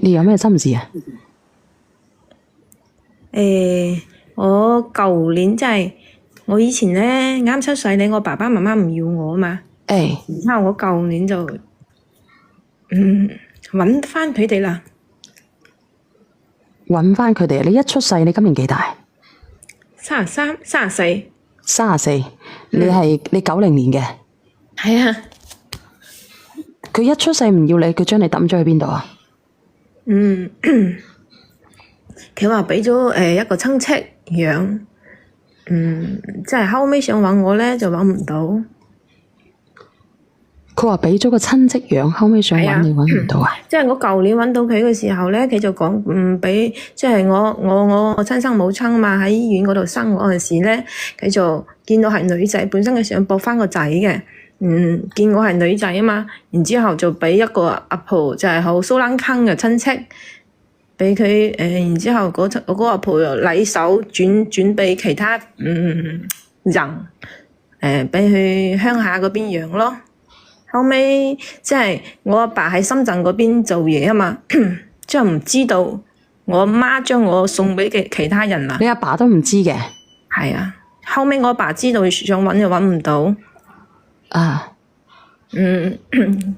你有咩心事啊？我舊年即係我以前咧啱出世咧，我爸爸媽媽唔要我啊嘛，誒，然之後我舊年就揾翻佢哋啦，搵翻佢哋。你一出世，你今年幾大33、34， ？34。你90年嘅。係啊，佢一出世唔要你，佢將你抌咗去邊度啊？佢話畀咗一個親戚養，即係後尾想揾我咧就揾唔到。佢話畀咗個親戚養，後尾想揾你揾唔到啊？即係我舊年揾到佢嘅時候咧，佢就講唔畀，即係我親生母親嘛，喺醫院嗰度生我嗰陣時咧，佢就見到係女仔，本身佢想搏翻個仔嘅，見我係女仔啊嘛，然之後就畀一個阿婆就係好蘇冷坑嘅親戚，畀佢然之後嗰個阿婆又禮手轉畀其他人，畀佢鄉下嗰邊養咯。後尾即係我阿爸喺深圳嗰邊做嘢啊嘛，之後唔知道我阿媽將我送畀其他人啦。你阿爸都唔知嘅。係啊，後尾我阿爸知道想揾就揾唔到。啊，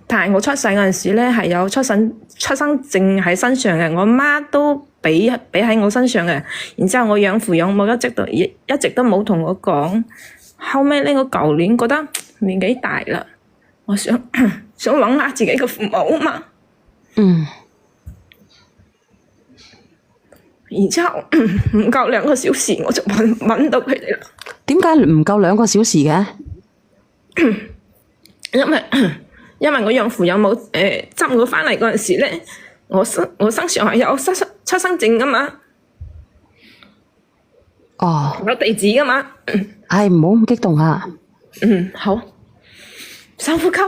但係我出世嗰陣時咧係有出生證喺身上嘅，我阿媽都俾喺我身上嘅。然之後我養父養母一直都冇同我講。後尾咧我舊年覺得年紀大啦。我想揾下自己嘅父母嘛，然之後唔夠2個小時我就揾到佢哋啦。點解唔夠2個小時嘅？因為我養父養母執我返嚟嗰陣時咧，我身上係有出生證噶嘛，有地址噶嘛。係唔好咁激動吓。好。深呼吸，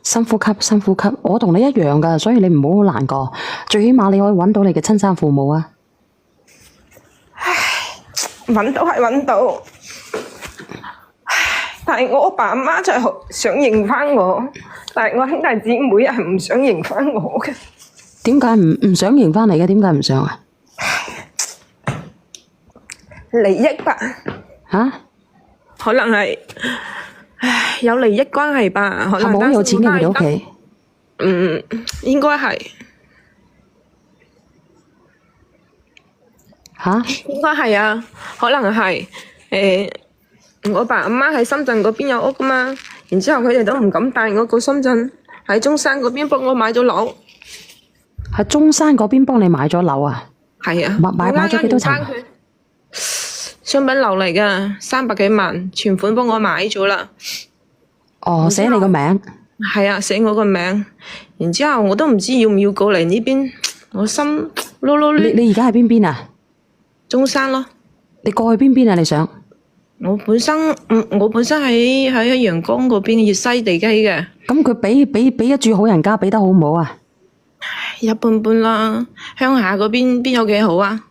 深呼吸，深呼吸。我同你一樣噶，所以你唔好好難過。最起碼你可以揾到你嘅親生父母啊！唉，揾到係揾到，但係我阿爸阿媽就係想認返我，但係我兄弟姊妹係唔想認返我嘅。點解唔想認返你嘅？點解唔想啊？利益吧。吓？可能係。有利益關係吧，可能係咪好有錢嘅佢哋屋企？應該係。吓？應該係啊，可能係。我爸阿媽喺深圳嗰邊有屋噶嘛，然之後佢哋都唔敢帶我過深圳，喺中山嗰邊幫我買咗樓。喺中山嗰邊幫你買咗樓啊？係啊。買咗幾多層？商品樓嚟噶，300幾萬，全款幫我買咗啦。寫你個名？係啊，寫我個名。然之後我都唔知要唔要過嚟呢邊，我心囉囉攣。你而家喺邊啊？中山咯。你過去邊啊？你想？我本身喺陽江嗰邊粵西地區嘅。咁佢俾一住好人家，俾得好唔好啊？一般般啦，鄉下嗰邊有幾好啊？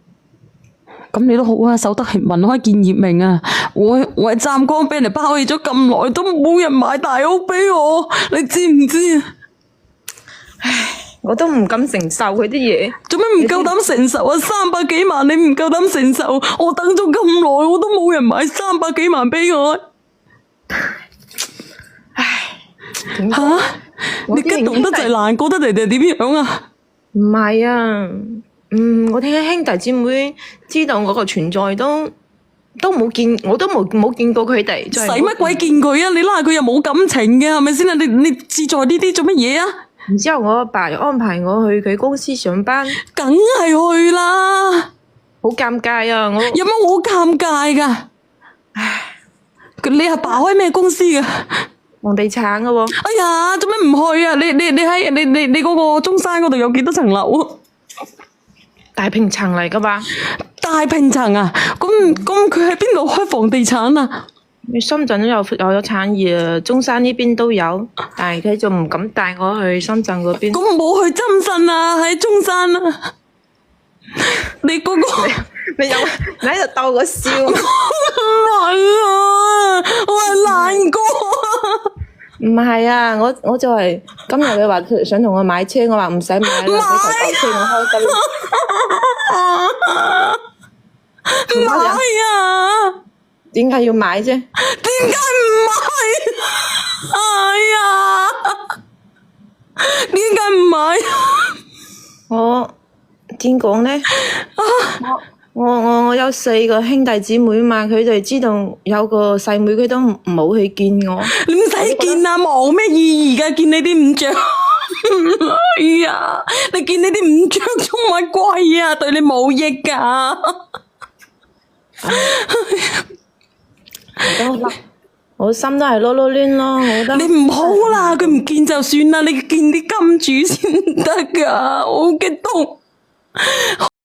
咁你都好啊，守得係民開見業明啊！我喺湛江俾人哋拋棄咗咁耐，都冇人買大屋俾我，你知唔知啊？唉，我都唔敢承受佢啲嘢。做咩唔夠膽承受啊？300幾萬你唔夠膽承受？我等咗咁耐，我都冇人買300幾萬俾我。唉，吓？你激動得滯難過得嚟定係點樣啊？唔係啊。我聽兄弟姊妹知道我個存在都冇見，我都冇見過佢哋。使乜鬼見佢啊？你拉佢又冇感情嘅，係咪先啊？你志在呢啲做乜嘢啊？然之後我阿爸又安排我去佢公司上班，梗係去啦。好尷尬啊！有乜好尷尬噶？唉，你阿爸開咩公司噶？房地產噶喎。哎呀，做咩唔去啊？你喺你嗰個中山嗰度有幾多層樓？大平層嚟噶吧？大平層啊？咁佢喺邊度開房地產啊？深圳都有產業，中山呢邊都有，但係佢就唔敢帶我去深圳嗰邊。咁冇去深圳啊，喺中山啊。你嗰個你喺度逗我笑？唔係啊，我係難過啊。唔係啊，我就係今日佢話佢想同我買車，我話唔使買啦，俾台舊車我開得啦。唔係啊，點解要買啫？點解唔買？哎呀，點解唔買？我點講咧？我有4個兄弟姊妹嘛，佢哋知道有個細妹，佢都冇去見我。你唔使見啊，冇咩意義㗎，見你啲五張。哎呀，你見你啲五張充乜貴啊？對你冇益㗎。我心都係囉囉攣咯，我覺得你唔好啦，佢唔見就算啦，你見啲金主先得㗎，好激動。